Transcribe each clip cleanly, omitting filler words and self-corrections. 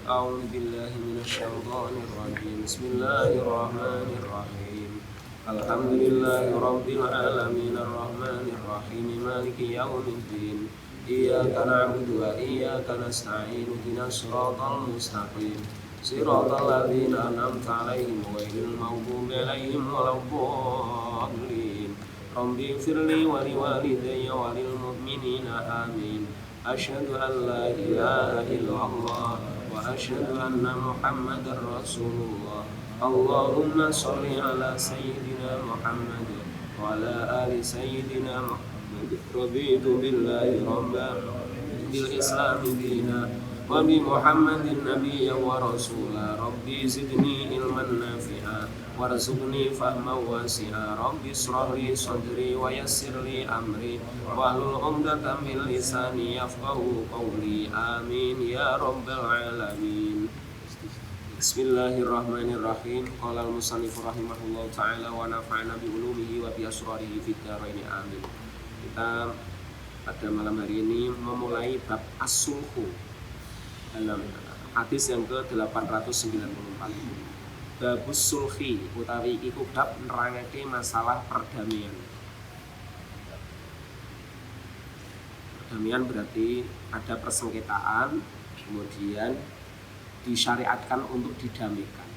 أعوذ بالله من الشيطان الرجيم بسم الله الرحمن الرحيم الحمد لله رب العالمين الرحمن الرحيم مالك يوم الدين إياك نعبد وإياك نستعين اهدنا الصراط المستقيم صراط الذين أنعمت عليهم غير المغضوب عليهم ولا الضالين رب اغفر لي ولوالدي وللمؤمنين آمين أشهد أن لا إله إلا الله وأشهد أن محمدا رسول الله اللهم صل على سيدنا محمد وعلى آل سيدنا محمد رضيت بالله ربا بالإسلام دينا وبمحمد نبيا ورسولا ربي زدني علما نافعا وارزقني فهما واسعا ربي اشرح لي صدري ويسر لي أمري واحلل عقدة من لساني يفقهوا قولي آمين يا رب العالمين. Bismillahirrahmanirrahim. Qala al-musannif rahimahullah ta'ala wa nafa'ana bi ulumihi wa bi asrarihi fid dharain amin. Kita pada malam hari ini memulai bab as-sulhu dalam hadis yang ke-894. Babus sulhi utawi iku bab nerangake masalah perdamaian. Perdamaian berarti ada persengketaan kemudian disyariatkan untuk didamaikan.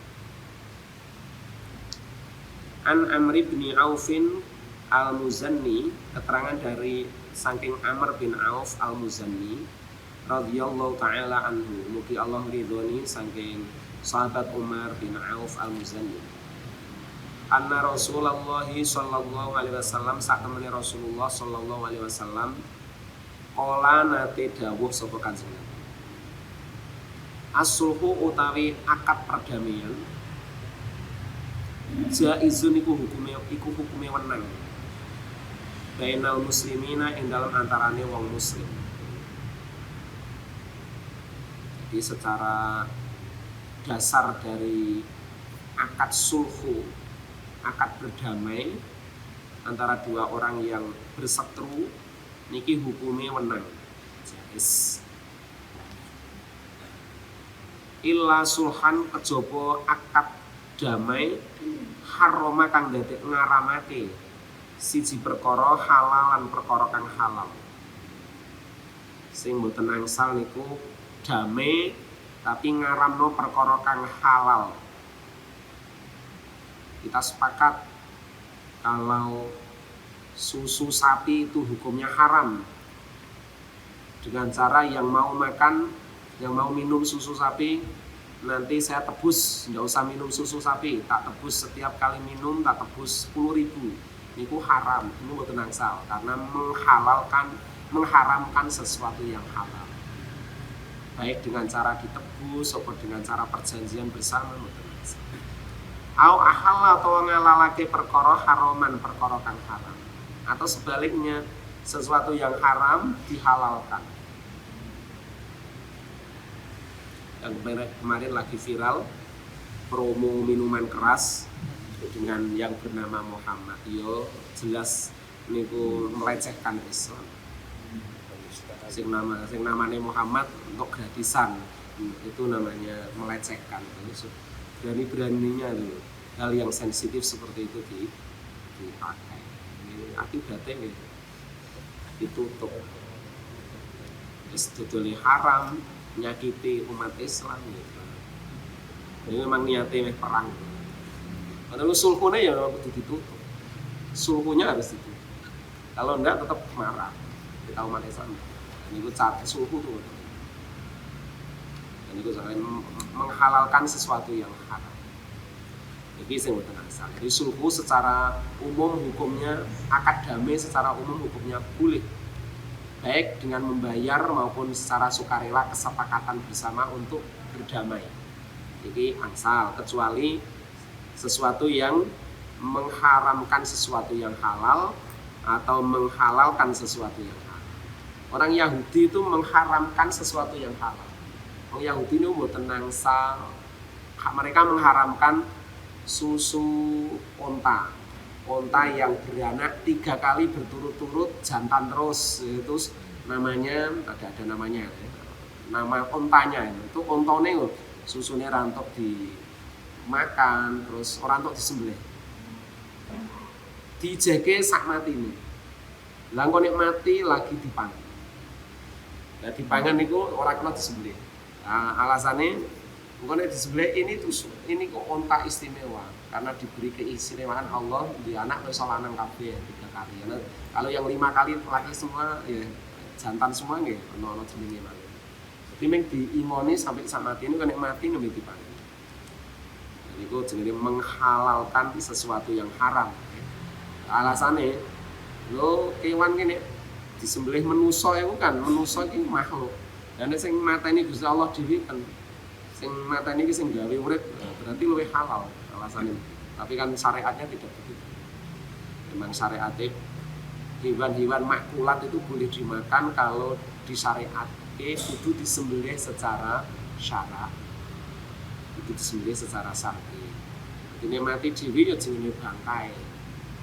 An Amr bin Aufin al-Muzanni, keterangan dari saking Amr bin Auf al-Muzanni radhiyallahu ta'ala anhu, mugi Allah ridhoni saking sahabat Umar bin Auf al-Muzanni. Anna Rasulullah sallallahu alaihi wasallam, sak temene Rasulullah sallallahu alaihi wasallam kala nate dawuh sapa Kanjeng Nabi. As-sulhu utawi akad perdamaian jaizun iku hukume wenang bainal muslimina ing dalam antarane wong muslim. Jadi secara dasar dari akad sulhu, akad berdamai antara dua orang yang berseteru niki hukume wenang jaiz. Illa sulhan kejaba akad damai haroma kang dadek ngaramake siji perkara halal lan perkara kang halal. Sing mboten angsal niku damai tapi ngaramno perkara kang halal. Kita sepakat kalau susu sapi itu hukumnya haram. Dengan cara yang mau makan, yang mau minum susu sapi, nanti saya tebus, tidak usah minum susu sapi, tak tebus setiap kali minum, tak tebus 10.000. Niku haram, ini mboten angsal karena mengharamkan sesuatu yang halal. Baik dengan cara ditebus atau dengan cara perjanjian bersama mboten angsal. Au ahal atau ngalalake perkara haraman perkara kang haram. Atau sebaliknya, sesuatu yang haram dihalalkan. Yang kemarin lagi viral promo minuman keras dengan yang bernama Muhammad. Yo jelas niku melecehkan Islam. Sing namanya Muhammad untuk gratisan itu namanya melecehkan. Berani-beraninya loh hal yang sensitif seperti itu dipakai. Ini akibatnya ditutup. Istidlali haram menyakiti umat Islam gitu. Ini memang niatnya perang. Kalau sulhunya ya harus ditutup. Sulhunya harus ditutup. Kalau enggak tetap marah kita umat Islam. Ini gue cara sulhu tuh. Dan itu jangan menghalalkan sesuatu yang haram. Jadi saya mau tenang. Jadi sulhu secara umum hukumnya akad damai secara umum hukumnya boleh. baik dengan membayar maupun secara sukarela kesepakatan bersama untuk berdamai. Ini angsal, kecuali sesuatu yang mengharamkan sesuatu yang halal atau menghalalkan sesuatu yang halal. Orang Yahudi itu mengharamkan sesuatu yang halal. Orang Yahudi ini mboten nangsal, mereka mengharamkan susu onta yang beranak 3 kali berturut-turut jantan terus, itu namanya ada namanya, nama ontanya itu ontone susunya rantok dimakan terus orang tok disembelih dijeke sak matine. Lah engko nek mati lagi dipangan. Lah dipangan niku ora kena disembelih. Nah, alasannya engko nek disembelih ini kok onta istimewa karena diberi keistimewaan Allah di anak iso lanang kabeh 3 kali. Nah, kalau yang 5 kali laki semua ya jantan semua nggih ono jenenge mawon. Dadi mung diingoni sampai sak mati niku nek mati nembe dipangan. Niku jenenge menghalalkan sesuatu yang haram. Alasannya lo kewan kene disembelih menusa iku kan menusa iki makhluk. Dan sing mateni Gusti Allah dhewe kan sing mateni iki sing gawe urip berarti luwih halal alasannya. Tapi kan syariatnya tidak begitu. Memang syariatnya hewan-hewan makulat itu boleh dimakan kalau disyariatke kudu disembelih secara syara. Itu disembelih secara syar'i. Ini mati dhewe ya jenenge bangkai.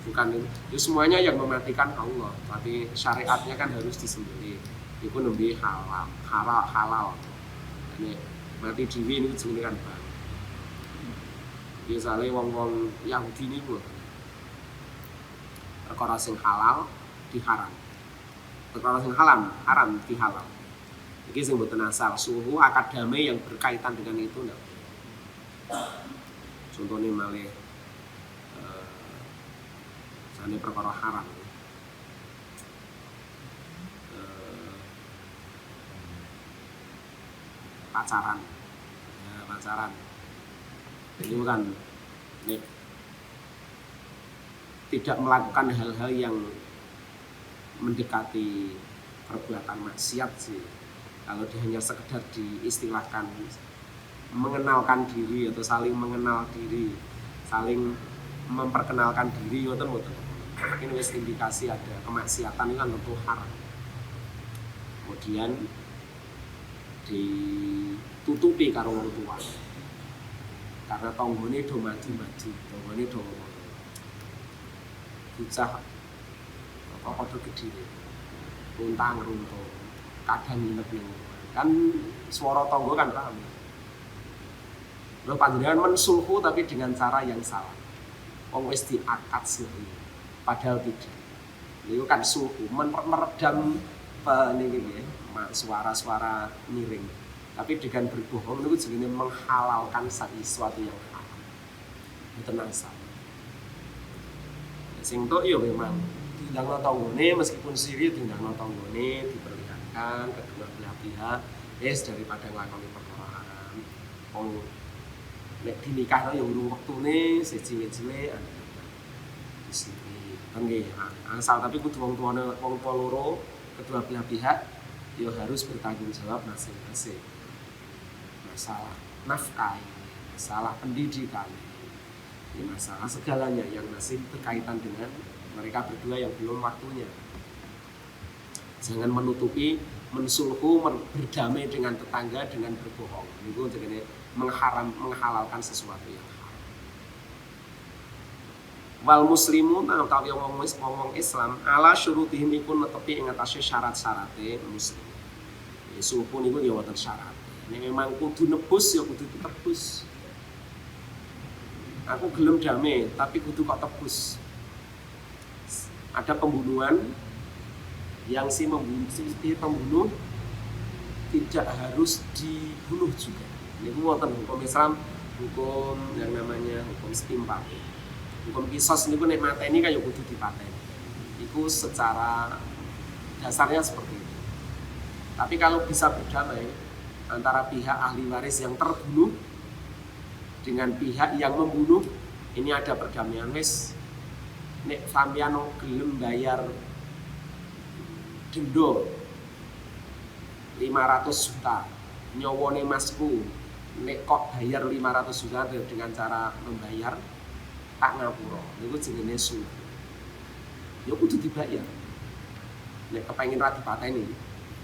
Bukan itu semuanya yang mematikan Allah, tapi syariatnya kan harus disembelih. Itu nembe halal. Ini mati dhewe niku jenenge kan bang. Biasane wong-wong Yahudi niku perkara sing halal diharam. Perkara sing haram dihalal. Iki sing mboten asal, suhu akad damai yang berkaitan dengan itu ndak. Contohnya malih ini perkara haram, pacaran, ini bukan tidak melakukan hal-hal yang mendekati perbuatan maksiat sih. Kalau dia hanya sekedar diistilahkan mengenalkan diri atau saling mengenal diri, saling memperkenalkan diri, ngoten. Ini wis indikasi ada kemaksiatan itu kan tentu haram. Kemudian ditutupi karo wong tua. Karena tanggane do maju-maju, tanggane do bocah apa padha gedhe. Runtang runtung, kadang nginep ning kan swara tangga kan rame. Lho panjenengan mensulhu tapi dengan cara yang salah. Wong wis diakad sirri. Padahal tidak. Itu kan suhu meredam niki nggih, suara-suara miring. Tapi dengan berbohong itu jenenge menghalalkan sesuatu yang haram. Tenang saja. Sing tok ya memang dindangno tanggane meskipun siri dindangno tanggane diperlihatkan kedua belah pihak daripada nglakoni perkara haram. Wong nek dinikahno ya urung wektune siji-siji di sini. Nggih, asal tapi kudu wong tua loro kedua belah pihak ya harus bertanggung jawab masing-masing. Masalah nafkah, masalah pendidikan, ini masalah segalanya yang masih berkaitan dengan mereka berdua yang belum waktunya. Jangan menutupi, mensulhu, berdamai dengan tetangga dengan berbohong. Itu jenenge menghalalkan sesuatu yang wal muslimun utawi wong Islam ala syurutihim iku netepi ing atase syarat-syarate muslim. Suhu niku ya wonten syarat. Nek memang kudu nebus ya kudu ditebus. Aku gelem damai tapi kudu kok tebus. Ada pembunuhan yang si pembunuh tidak harus dibunuh juga. Niku wonten hukum Islam, hukum yang namanya hukum setimpal. Hukum kisos niku nek mateni kaya kudu dipateni. Iku secara dasarnya seperti itu. Tapi kalau bisa berdamai antara pihak ahli waris yang terbunuh dengan pihak yang membunuh, ini ada perdamaian wis. Nek sampeyan gelem bayar denda 500 juta nyowone masku, nek kok bayar 500 juta dengan cara membayar tak ngapura, niku jenenge sulhu. Ya kudu dibayar. Nek kepengin ra dipateni,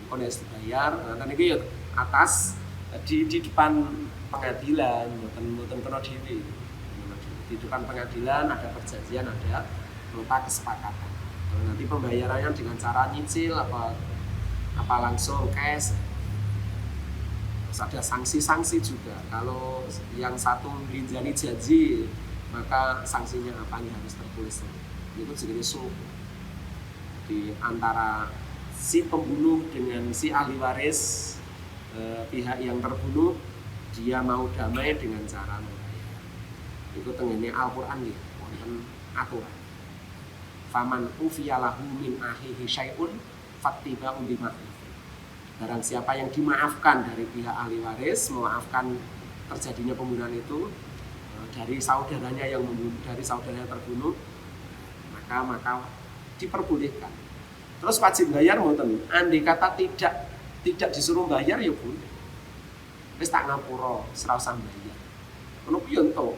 kok nek dibayar, nanti iki ya atas di depan pengadilan, mboten kena dhewe. Di depan pengadilan ada perjanjian, ada nota kesepakatan. Kalau nanti pembayarannya dengan cara nyicil apa langsung cash. Terus ada sanksi-sanksi juga. Kalau yang satu mengingkari janji, maka sanksinya apa yang harus tertulis. Itu jenis sulh di antara si pembunuh dengan si ahli waris. Pihak yang terbunuh dia mau damai dengan cara membayar. Itu tengene Al-Qur'an nggih wonten aturan. Faman ufiya lahu min akhihi syai'un fattiba'un bima'ruf. Barang siapa yang dimaafkan dari pihak ahli waris, memaafkan terjadinya pembunuhan itu dari saudaranya yang membunuh, dari saudaranya terbunuh, maka diperbolehkan. Terus wajib bayar mboten. Andai kata tidak disuruh bayar ya boleh. Wis tak ngapura, ora usah bayar. Ngono piye ento?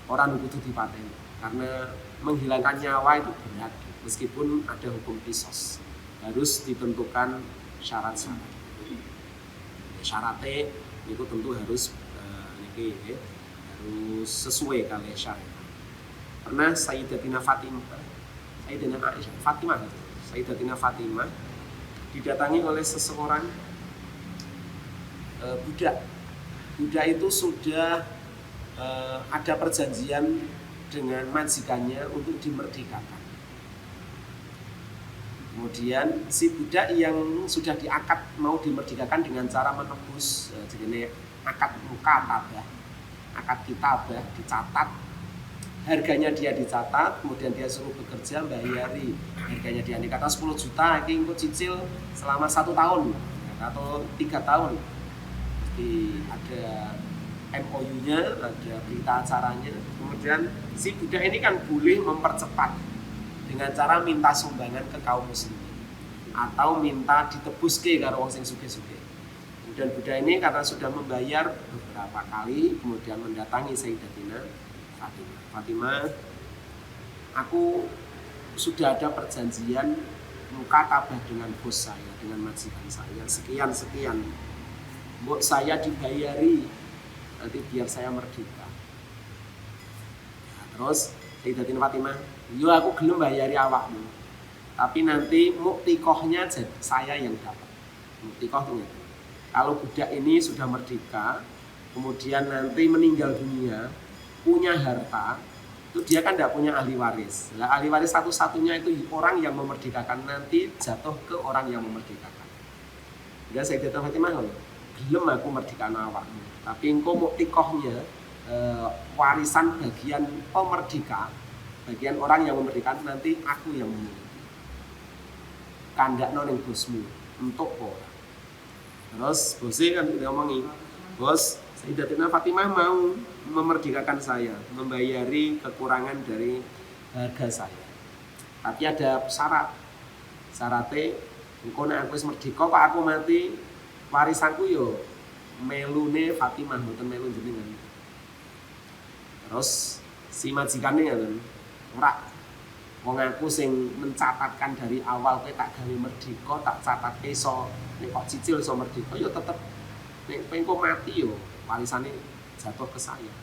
Ora kudu dipateni. Karena menghilangkan nyawa itu berat, meskipun ada hukum qisas. Harus ditentukan syarat-syarat. Syaratnya itu tentu harus harus sesuai kali syarat. Pernah Sayyidatina Fatimah didatangi oleh seseorang budak. Budak itu sudah ada perjanjian dengan majikannya untuk dimerdekakan. Kemudian si budak yang sudah diakad mau dimerdekakan dengan cara menebus jenis akad mukatabah, akad kitabah dicatat, harganya dia dicatat, kemudian dia suruh bekerja bayari harganya dia dikata 10 juta, ini engko cicil selama 1 tahun atau 3 tahun. Jadi ada MOU-nya, ada berita acaranya. Kemudian si budak ini kan boleh mempercepat dengan cara minta sumbangan ke kaum muslimin atau minta ditebus ke karo wong sing sugih-sugih. Kemudian budak ini karena sudah membayar beberapa kali, kemudian mendatangi Sayyidatina Fatimah, aku sudah ada perjanjian mukatabah dengan bos saya, dengan majikan saya, sekian. Mbok saya dibayari nanti biar saya merdeka. Nah, terus Sayyidatina Fatimah, yo aku gelem bayari awakmu. Tapi nanti muktikohnya saya yang dapat. Muktikoh itu. Kalau budak ini sudah merdeka, kemudian nanti meninggal dunia, punya harta, itu dia kan tidak punya ahli waris. Nah, ahli waris satu-satunya itu orang yang memerdekakan, nanti jatuh ke orang yang memerdekakan. Enggak, Sayyidatina Fatimah ngono. Gelem aku merdekakan awakmu. Tapi engko muktikohnya warisan bagian pemerdeka, bagian orang yang memerdekakan nanti aku yang memiliki. Kandakno ning bosmu untuk ora. Terus bosnya kan ngomongi, bos, Sayyidatina Fatimah mau memerdekakan saya, membayari kekurangan dari harga saya. Tapi ada syarat. Syaratnya engko nek aku wis merdeka kok aku mati, warisanku yo melune Fatimah, mboten melu jenengan. Terus si majikane ngoten, ora wong aku sing mencatatkan dari awal kowe tak gawe merdeka, tak catatke iso nek kok cicil iso merdeka yo tetep nek engko mati yo warisane jatuh ke saya.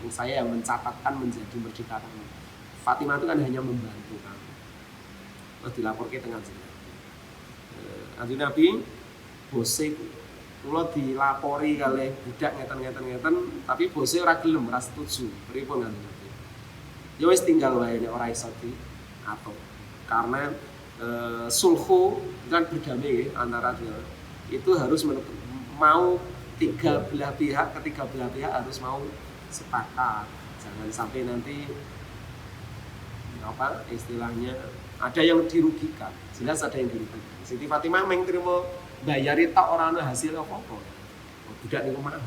Yang saya yang mencatatkan menjadi merdeka kamu. Fatimah itu kan hanya membantu kamu. Terus dilaporke tengah jenengan. Kanjeng Nabi bose kula dilapori kalih budak ngeten, tapi bose ora gelem, ora setuju. Pripun Kanjeng Nabi? Ya wis tinggal wae nek ora iso diatur. Karena sulhu kan berdamai antara dia. Itu harus mau ketiga belah pihak harus mau sepakat. Jangan sampai nanti apa istilahnya ada yang dirugikan. Jelas ada yang dirugikan. Siti Fatimah meng trimo bayari tok ora ana hasil apa-apa. Budak niku mah.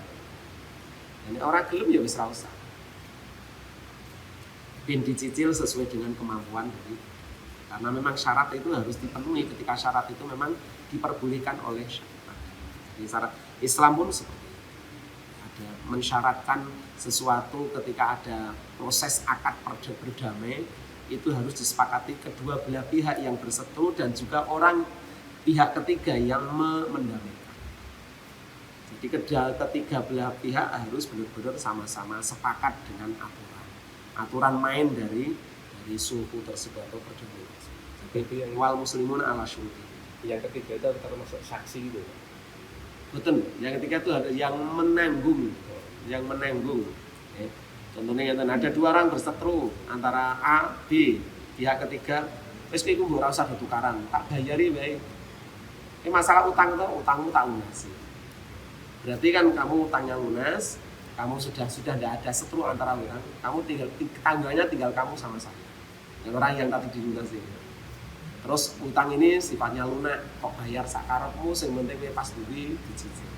Nek ora gelem ya wis ra usah. Ben dicicil sesuai dengan kemampuan dari, karena memang syarat itu harus dipenuhi. Ketika syarat itu memang diperbolehkan oleh syariat. Jadi syarat Islam pun seperti itu. Ada mensyaratkan sesuatu ketika ada proses akad berdamai itu harus disepakati kedua belah pihak yang berseteru dan juga orang pihak ketiga yang mendamaikan. Jadi ketiga belah pihak harus benar-benar sama-sama sepakat dengan aturan main dari sulhu tersebut atau perdamaian. Jadi wal muslimun ala syuruti. Yang ketiga itu termasuk saksi gitu. Betul. Yang ketiga itu ada yang menanggung, Contohnya ada dua orang berseteru antara A, B, pihak ketiga, wis iku mbok ora usah tukaran, tak bayari wae. Ini masalah utangmu tak lunasi. Berarti kan kamu utangnya lunas, kamu sudah tidak ada seteru antara orang, kamu tanggalnya tinggal kamu sama saya. Yang orang yang tadi dilunasi. Terus utang ini sifatnya lunak, kok bayar sakarepmu sing penting kowe pas duwi dicicil.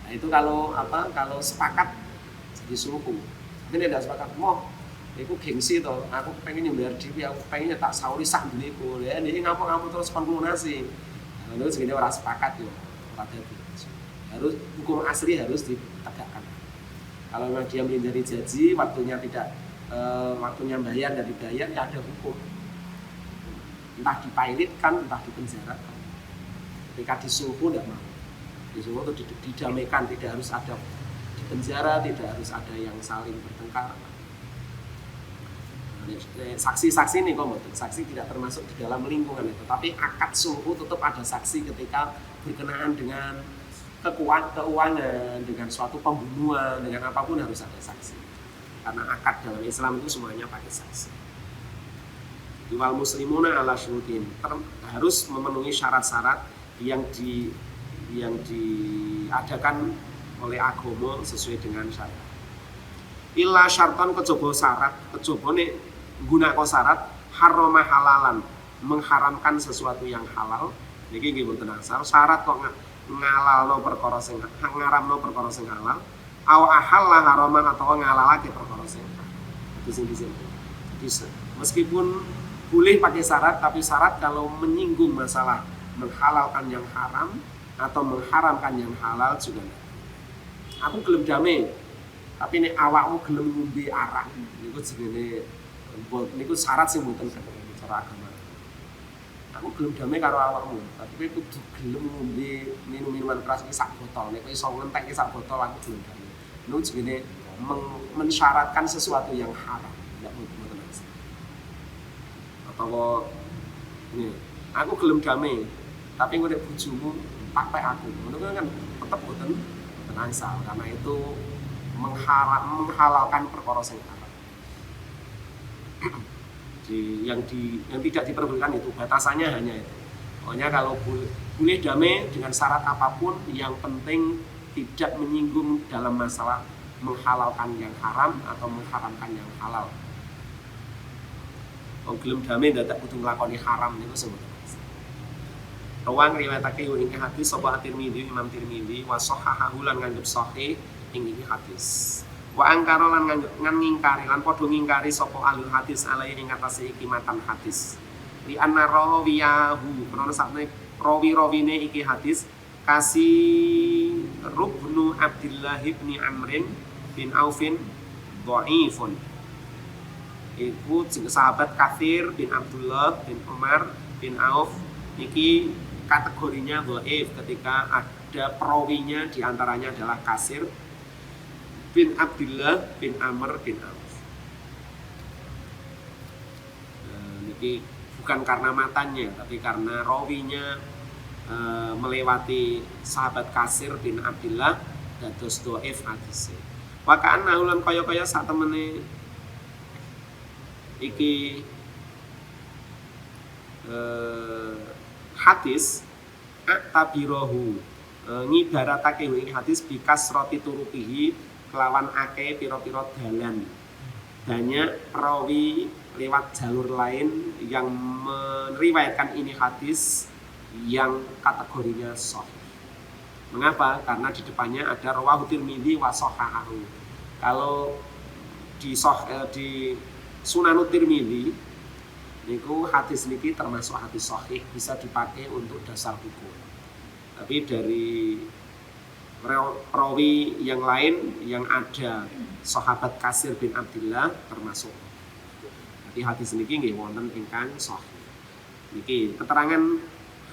Nah, itu kalau sepakat jadi sulhu. Tapi tidak sepakat, iku gengsi toh, aku pengen nyembayar dhewe, aku pengen tak sauri sak duniku. Ya ini ngapa terus kon lunasi. Nah, itu segini ora sepakat yo. Harus hukum asli harus ditegakkan. Kalau memang dia menghindari janji, waktunya bayar dan dibayar, ya ada hukum. Entah dipilotkan, entah dipenjarakan. Ketika disulhu tidak mau. Disulhu itu didamaikan, tidak harus ada di penjara, tidak harus ada yang saling bertengkar. Saksi-saksi nih saksi tidak termasuk di dalam lingkungan itu, tapi akad sulhu tetap ada saksi ketika berkenaan dengan keuangan, dengan suatu pembunuhan, dengan apapun harus ada saksi. Karena akad dalam Islam itu semuanya pakai saksi. Wal muslimuna ala syurutin, harus memenuhi syarat-syarat yang diadakan oleh agama sesuai dengan syarat. Illa syarton kejaba nih nggunakake syarat harama halalan, mengharamkan sesuatu yang halal. Niki nggih mboten asal syarat kok ngalalno perkara sing ngaramno perkara sing halal, aw ahalla haraman atau ngalalake perkara sing haram. Itu sing disebut. Jadi meskipun boleh pakai syarat, tapi syarat kalau menyinggung masalah menghalalkan yang haram atau mengharamkan yang halal juga enggak. Aku gelem damai, tapi nek awakmu gelem ngombe arak, niku jenenge niku syarat sing mboten cara agama. Aku gelem damai karo awakmu, tapi kowe kudu gelem ngombe minuman keras iki sak botol. Nek kowe iso ngentek sak botol aku gelem damai. Niku jenenge mensyaratkan sesuatu yang haram, enggak mboten. Atau ini, aku gelem damai, tapi nek bojomu pakpek aku. Ngono kan tetep mboten asal, karena itu menghalalkan perkara sing haram. yang tidak diperbolehkan itu batasannya hanya itu. Pokoknya kalau boleh damai dengan syarat apapun, yang penting tidak menyinggung dalam masalah menghalalkan yang haram atau mengharamkan yang halal. Wong gelem damai dadak kudu nglakoni haram niku sebut. Rawang riwayatake ing hadis sapa Tirmidzi, Imam Tirmidzi wa sahahahu lan nganggep sahih ing iki hadis. Wa angkara lan ngingkari lan padha ngingkari sapa ahli hadis alai ing atase iki matan hadis. Li anna rawiyahu, karena sakne rawi-rawine iki hadis kasih Rubnu Abdullah bin Amrin bin Aufin dhaifun. Iku sahabat Katsir bin Abdullah bin Umar bin Auf iki kategorinya dhaif ketika ada perawinya diantaranya adalah Katsir bin Abdullah bin Amr bin Auf. Niki bukan karena matanya, tapi karena rawinya melewati sahabat Katsir bin Abdullah dados dhaif hadise. Wa kana ulan kaya-kaya sak temene iki hadis aktabirahu ngibaratake iki hadis bikas roti turupihi kelawan akeh pira-pira dalan. Banyak perawi lewat jalur lain yang meriwayatkan ini hadis yang kategorinya sahih. Mengapa? Karena di depannya ada rawahu Tirmidzi wa sahahahu. Kalau di Sunanut Tirmidzi niku hadis niki termasuk hadis sahih, bisa dipakai untuk dasar hukum. Tapi dari perawi yang lain yang ada sahabat Kasir bin Abdullah termasuk. Jadi hadis niki nggih wonten ingkang sahih. Niki keterangan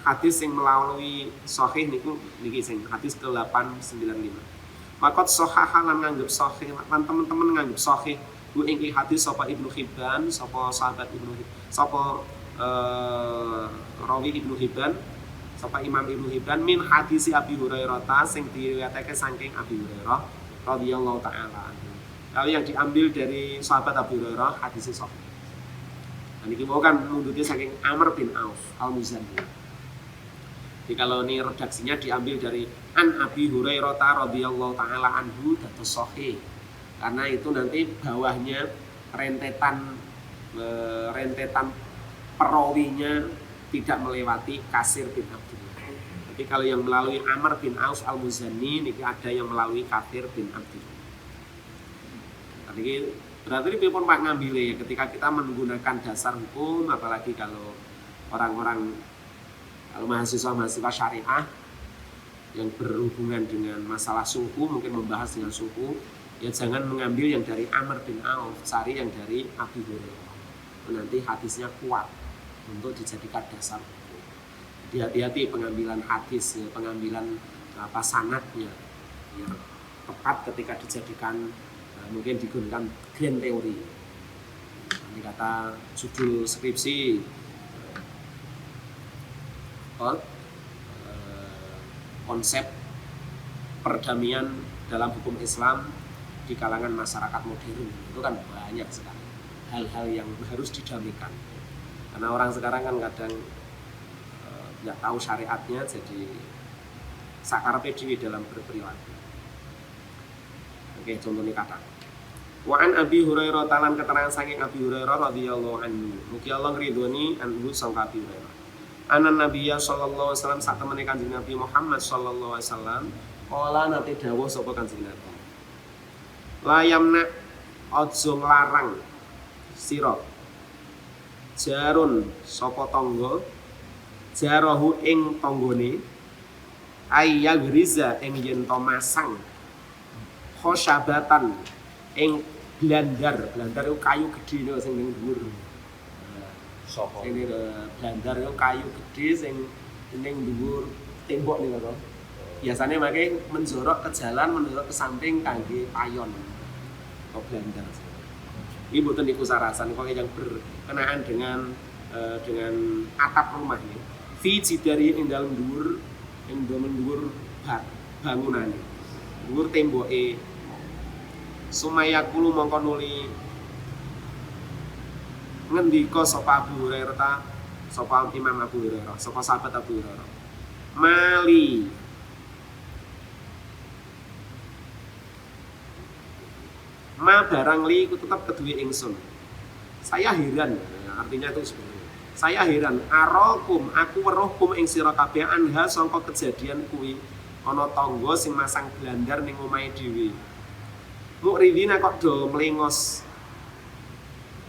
hadis yang melalui sahih niku niki sing hadis ke-895. Maka sahih lan nganggep sahih lan teman-teman nganggep sahih ku ing hadis sapa Ibnu Hibban, sapa sahabat Ibnu sapa rawi Ibnu Hibban, sapa Imam Ibnu Hibban min hadis Abi Hurairah sing diriwayatake saking Abi Hurairah radhiyallahu taala anhu. Kalau yang diambil dari sahabat Abi Hurairah hadis sahih. Nah, ini kan mundutnya saking Amr bin Auf al-Muzani. Jadi kalau ini redaksinya diambil dari An Abi Hurairah radhiyallahu taala anhu dados sahih. Karena itu nanti bawahnya rentetan perawinya tidak melewati Kasir bin Abdullah. Tapi kalau yang melalui Amr bin Auf al-Muzani ini ada yang melalui Kasir bin Abdullah. Tadi berarti ini pun Pak ngambil ya ketika kita menggunakan dasar hukum, apalagi kalau orang-orang kalau mahasiswa syariah yang berhubungan dengan masalah suku, mungkin membahas dengan suku, ya jangan mengambil yang dari Amr bin Auf, cari yang dari Abi Hurairah. Nanti hadisnya kuat untuk dijadikan dasar hukum. Jadi hati-hati pengambilan hadis, ya, pengambilan sanadnya ya, tepat ketika dijadikan mungkin digunakan grand teori. Ini kata judul skripsi konsep perdamaian dalam hukum Islam di kalangan masyarakat modern. Itu kan banyak sekali hal-hal yang harus didamaikan. Karena orang sekarang kan kadang nggak tahu syariatnya, jadi sakarepe dhewe dalam berperilaku. Oke, contohnya kata wa an Abi Hurairah talan keterangan saking Abi Hurairah radhiyallahu anhu. Mugi Allah ngridhoni anhu sang Abi Hurairah. Anan Nabiyya sallallahu alaihi wasallam sak temene Kanjeng Nabi Muhammad sallallahu alaihi wasallam kala nate dawuh sapa Kanjeng Nabi. La yamna aja nglarang sira jarun sapa tangga jarahu ing tanggane ayyal riza ing yen to masang khosyabatan ing blandar itu kayu gede lho sing ning dhuwur. Sopo. Sing blandar itu kayu gede sing ning dhuwur tembok niku to. Biasane make menjorok ke jalan, menjorok ke samping kangge payon. Kok blandar. Ini mboten niku sarasan kok yang berkenaan dengan atap rumah ini. Fi jidari ing dalem dhuwur bangunane. Dhuwur temboke Sumaya kulu mongko nuli ngendika sapa Abu Hurairah, sapa Imam Abu Hurairah, sapa sahabat Abu Hurairah. Mali ma barang li ku tetap kedue ingsun. Saya heran, artinya itu sebenarnya. Saya heran, arakum aku weruhkum ing sira kabeh anha sangka kejadian kuwi ana tangga sing masang blandar ning omahe dhewe. Mu'ridina kok do melengos.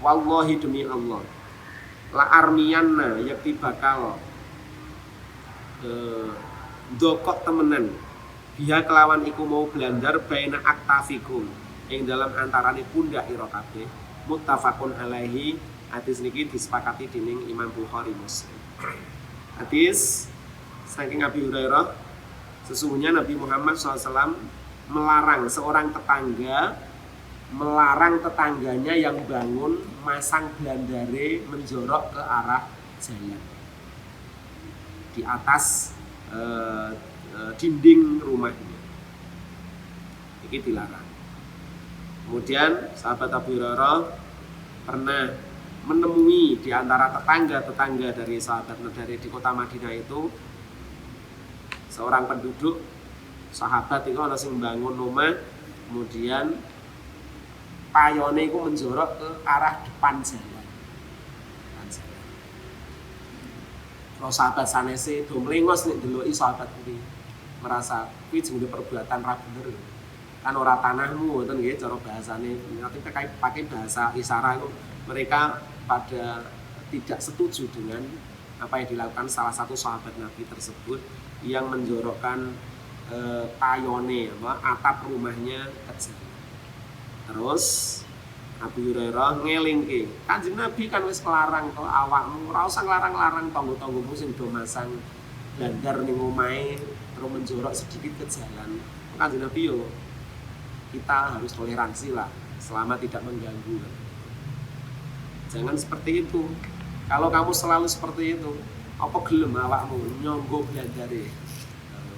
Wallahi demi Allah. La armiyanna yakti bakal dokok temenan. Biha kelawan iku mau blandar baina aktafikum ing dalam antarane pundak ira kabeh. Muttafaqun alaihi. Hadis niki disepakati dening Imam Bukhari Muslim. Hadis saking Abi Hurairah, sesungguhnya Nabi Muhammad SAW melarang seorang tetangga melarang tetangganya yang bangun masang blandare menjorok ke arah jalan di atas dinding rumahnya. Ini dilarang. Kemudian sahabat Abu Hurairah pernah menemui di antara tetangga dari sahabat dari di kota Madinah itu seorang penduduk sahabat itu ana sing bangun rumah, kemudian payone iku menjorok ke arah depan jalan. Kalau sahabat sanese do mlengos nek deloki sahabat kuwi merasa kuwi jenenge perbuatan ra bener. Kan ora tanahmu ngoten nggih cara bahasane. Nanti pakai bahasa isyarat itu mereka pada tidak setuju dengan apa yang dilakukan salah satu sahabat Nabi tersebut yang menjorokkan tayone atap rumahnya ke jalan. Terus Abu Hurairah ngelingke, Kanjeng Nabi kan wis kelarang to awakmu, ora usah nglarang-larang tangga-tanggamu sing do masang blandar ning omahe terus menjorok sedikit ke jalan. Kanjeng Nabi yo kita harus toleransi lah selama tidak mengganggu. Jangan seperti itu. Kalau kamu selalu seperti itu, apa gelem awakmu nyonggo blandare.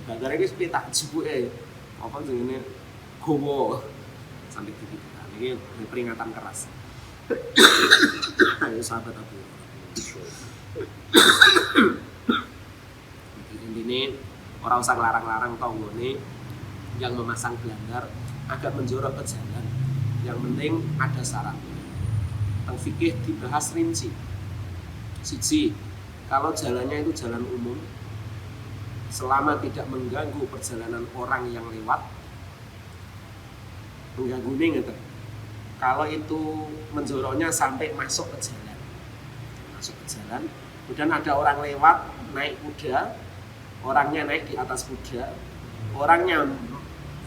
Blandare wis petak jupuke. Apa jenenge gowo sampai titik. Ini peringatan keras. Ayo sahabat Abu. Ini orang usah larang-larang tanggone yang memasang blandar agak menjorok ke jalan. Yang penting ada syaratnya. Tentang fikih dibahas rinci. Siji, kalau jalannya itu jalan umum, selama tidak mengganggu perjalanan orang yang lewat, mengganggu nih gitu. Kalau itu menjoroknya sampai masuk ke jalan, kemudian ada orang lewat naik kuda, orangnya naik di atas kuda, orangnya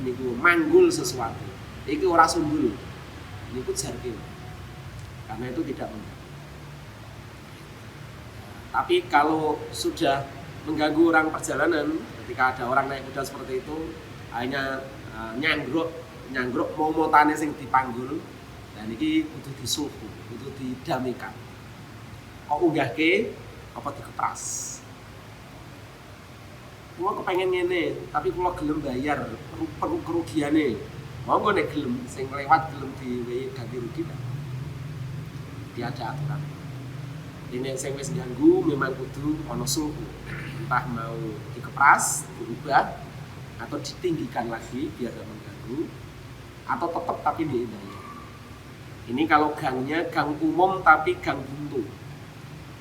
niku manggul sesuatu, itu ora sundul, niku jarke, karena itu tidak mengganggu. Tapi kalau sudah mengganggu orang perjalanan, ketika ada orang naik kuda seperti itu, hanya nyanggruk momotane sing dipanggul. Dan ini kudu disuhu, kudu didamaikan. Kok unggahke apa dikepras? Kula kepengen ngene, tapi kula gelem bayar kerugiane. Monggo nek gelem sing lewat gelem diwehi ganti rugi ta. Dia ada aturan. Ini sing wis ganggu memang kudu ana suhu. Entah mau dikepras, diubah atau ditinggikan lagi biar tidak mengganggu atau tetap tapi dibayar. Ini kalau gangnya gang umum tapi gang buntu.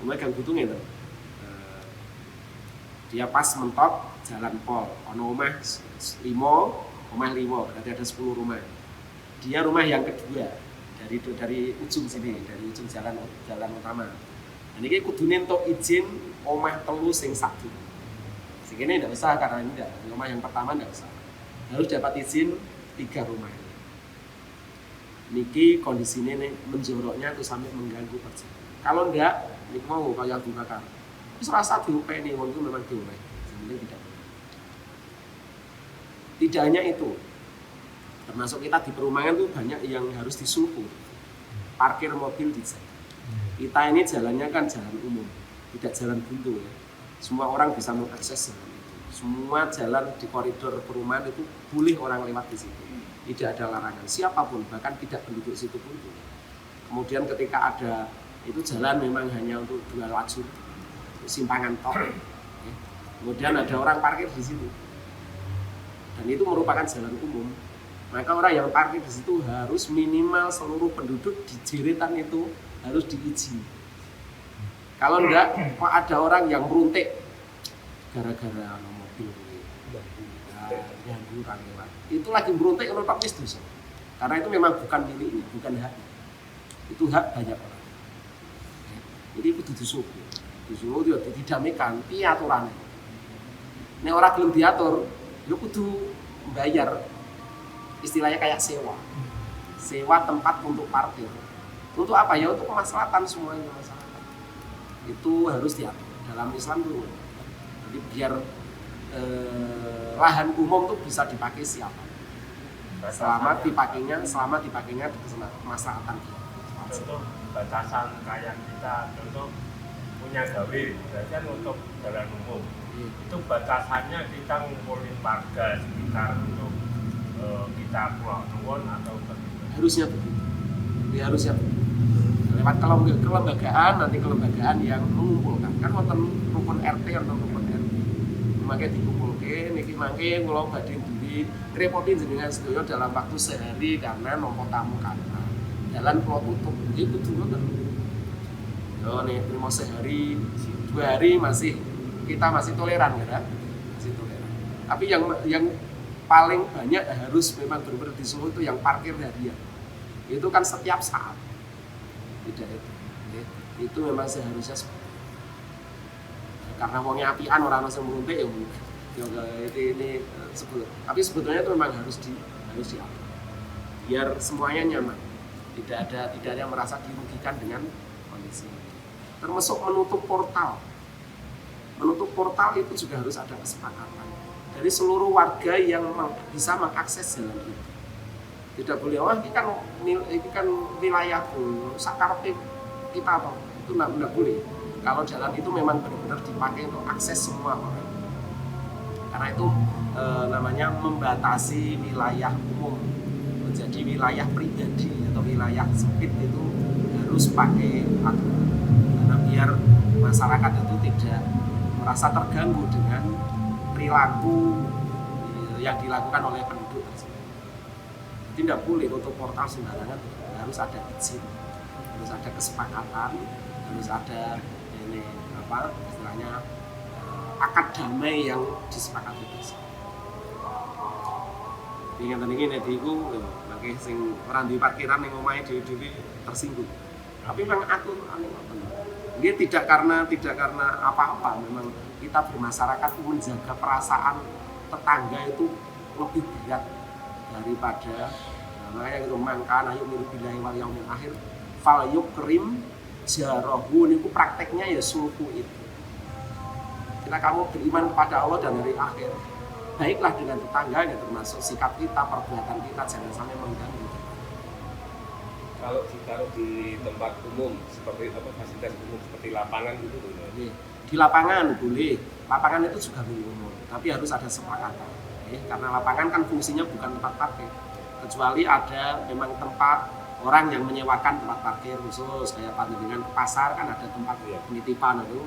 Gang buntu gitu. Dia pas mentok jalan pol. Ono omah 5, berarti ada 10 rumah. Dia rumah yang kedua dari ujung sini, dari ujung jalan utama. Dan ini kudune entuk izin omah telu sing satu. Sing ini tidak usah karena ini tidak. Rumah yang pertama tidak usah. Harus dapat izin 3 rumah. Niki kondisinya nih menjoroknya tuh sampai mengganggu perjalanan. Kalau enggak, niki mau kayak Abu Bakar. Terus rasa diupek nih, itu memang diupek. Sebenarnya tidak. Tidak hanya itu, termasuk kita di perumahan tuh banyak yang harus disuruh parkir mobil di jalan. Kita ini jalannya kan jalan umum, tidak jalan buntu ya. Semua orang bisa mengakses jalan itu. Semua jalan di koridor perumahan itu boleh orang lewat di situ. Tidak ada larangan siapapun, bahkan tidak penduduk situ pun. Kemudian ketika ada itu jalan memang hanya untuk 2 lajur, simpangan tol. Kemudian ada orang parkir di situ, dan itu merupakan jalan umum. Maka orang yang parkir di situ harus minimal seluruh penduduk di jeretan itu harus diizin. Kalau enggak, kok ada orang yang meruntik gara-gara mobil ganggu orang lewat. Itu lagi beruntik kalau wis dosa. Karena itu memang bukan miliknya, bukan haknya. Itu hak banyak orang. Jadi itu disuruh dia didamaikan, piye aturane. Nek ora gelem diatur, yo kudu bayar. Istilahnya kayak sewa. Sewa tempat untuk parkir. Untuk apa ya? Untuk kemaslahatan semuanya masyarakat. Itu harus diatur. Dalam Islam dulu. Jadi biar lahan umum tuh bisa dipakai siapa? Selama dipakainya kemaslahatan dia. Contoh batasan kayak kita contoh punya gawe, berarti kan untuk jalan umum. Itu batasannya kita ngumpulin warga sekitar untuk kita pulang nuwun atau bagaimana? Harusnya begitu. Ya harusnya begitu. Lewat kelembagaan, nanti kelembagaan yang mengumpulkan. Kan wonten rukun RT atau rukun RW. Makanya dikumpulke niki mangke kula badhe duwi repotin jenengan sedaya dalam waktu sehari karena nampa tamu kata. Jalan kula tutup. Nggih kudu ngoten. Yo nek terima sehari, 2 hari kita masih toleran ya. Masih toleran. Tapi yang paling banyak harus memang benar-benar disuruh itu yang parkir harian. Itu kan setiap saat. Tidak itu. Itu memang seharusnya seperti itu. Karena wongnya apian orang langsung meruntik ya ini tapi sebetulnya itu memang harus diatur biar semuanya nyaman, tidak ada yang merasa dirugikan dengan kondisi ini. Termasuk menutup portal itu juga harus ada kesepakatan dari seluruh warga yang bisa mengakses jalan itu. Tidak boleh ini kan wilayahku sakarpe kita apa itu tidak boleh. Kalau jalan itu memang benar-benar dipakai untuk akses semua orang, karena itu namanya membatasi wilayah umum menjadi wilayah pribadi atau wilayah sempit, itu harus pakai aturan karena biar masyarakat itu tidak merasa terganggu dengan perilaku yang dilakukan oleh penduduk tersebut. Jadi tidak boleh tutup portal sembarangan, harus ada izin, harus ada kesepakatan, harus ada istilahnya akad damai yang disepakati bersama. Ingatan ini nediku lagi sing ora duwe parkiran ning omahe dhewe-dhewe tersinggung. Tapi memang atur ini tidak karena apa-apa, memang kita bermasyarakat menjaga perasaan tetangga itu lebih berat daripada makanya itu mangkan ayo billahi wal yaumil akhir fal yukrim jarahu, niku prakteknya ya sulhu itu. Bila kamu beriman kepada Allah dan hari akhir, baiklah dengan tetangga, ya termasuk sikap kita, perbuatan kita jangan sampai mengganggu. Kalau ditaruh di tempat umum seperti fasilitas umum seperti lapangan gitu boleh. Di lapangan boleh, lapangan itu juga boleh umum, tapi harus ada sepakatan. Karena lapangan kan fungsinya bukan tempat parkir, kecuali ada memang tempat orang yang menyewakan tempat parkir khusus, kayak dengan pasar kan ada tempat penitipan itu,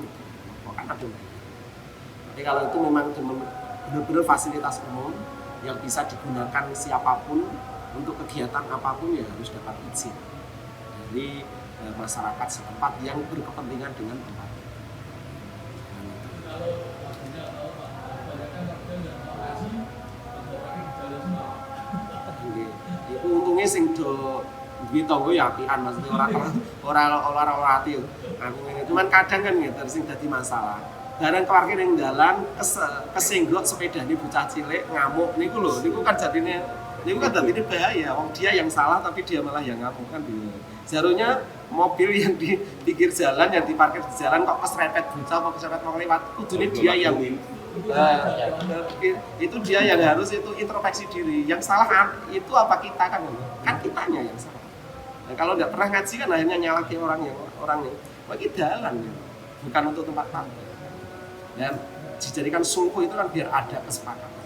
kan ada. Jadi kalau itu memang benar-benar fasilitas umum yang bisa digunakan siapapun untuk kegiatan apapun, ya harus dapat izin dari masyarakat setempat yang berkepentingan dengan tempat. Itu untungnya sing do duwe tangga ya apian, maksudnya orang ati. Cuman kadang kan gitu sing dadi masalah. Barang parkir ning dalan kesenggok sepedane bocah cilik ngamuk niku lho, niku kan jadine bahaya. Wong dia yang salah tapi dia malah yang ngamuk kan bingung. Seharusnya mobil yang di pinggir jalan yang diparkir di jalan kok keserempet bocah apa keserempet wong lewat, kudune dia yang itu dia yang harus itu introspeksi diri. Yang salah itu apa kita kan kitanya yang salah. Nah, kalau nggak pernah ngaji kan akhirnya nyalahin orang yang bagi jalan ya. Bukan untuk tempat parkir. Dan dijadikan sulhu itu kan biar ada kesepakatan.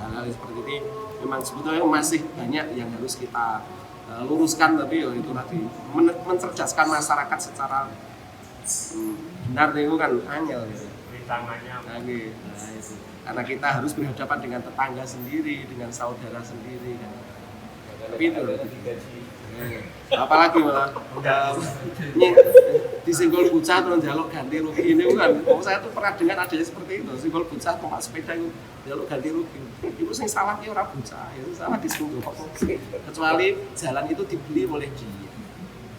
Hal-hal seperti ini memang sebetulnya masih banyak yang harus kita luruskan, tapi ya itu tadi mencerdaskan masyarakat secara benar itu kan angel gitu. Tangannya. Nah, itu. Karena kita harus berhadapan dengan tetangga sendiri, dengan saudara sendiri kan. Tapi itu apalagi malah disenggol bocah terus njaluk ganti rugi ini kan. Saya tuh pernah dengar ada seperti itu, senggol bocah tempat sepeda itu njaluk ganti rugi. Itu sing salah ki ora bocah, itu salah disenggol. Kecuali jalan itu dibeli oleh dia.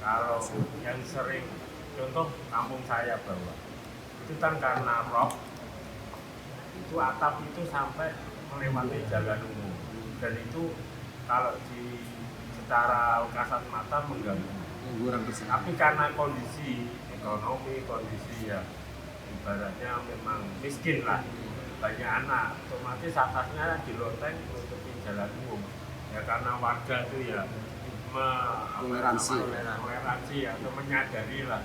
Kalau yang sering contoh kampung saya bahwa itu kan karena rob itu atap itu sampai melewati jalan umum, dan itu kalau secara kasat mata mengganggu. Tapi karena kondisi ekonomi, kondisi ya ibaratnya memang miskin lah, banyak anak, otomatis atasnya diloteng menutupi jalan umum. Ya karena warga itu ya toleransi atau menyadari lah.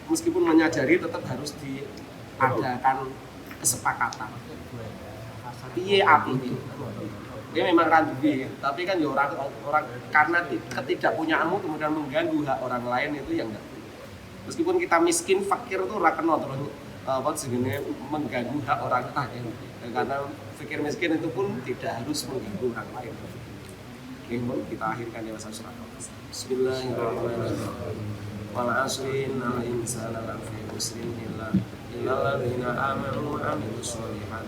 Meskipun menyadari tetap harus diadakan kesepakatan. Piye apinya? Dia memang randuwi, tapi kan ya orang karena ketidakpunyaanmu kemudian mengganggu hak orang lain itu yang enggak. Meskipun kita miskin, fakir itu ora kena terus mengganggu hak orang lain. Karena fikir miskin itu pun tidak harus mengganggu orang lain. Oke, kita akhirkan ya surat. Bismillahirrahmanirrahim. Wal asri innal insana lafi khusrin illa alladzina amanu wa amilus sholihat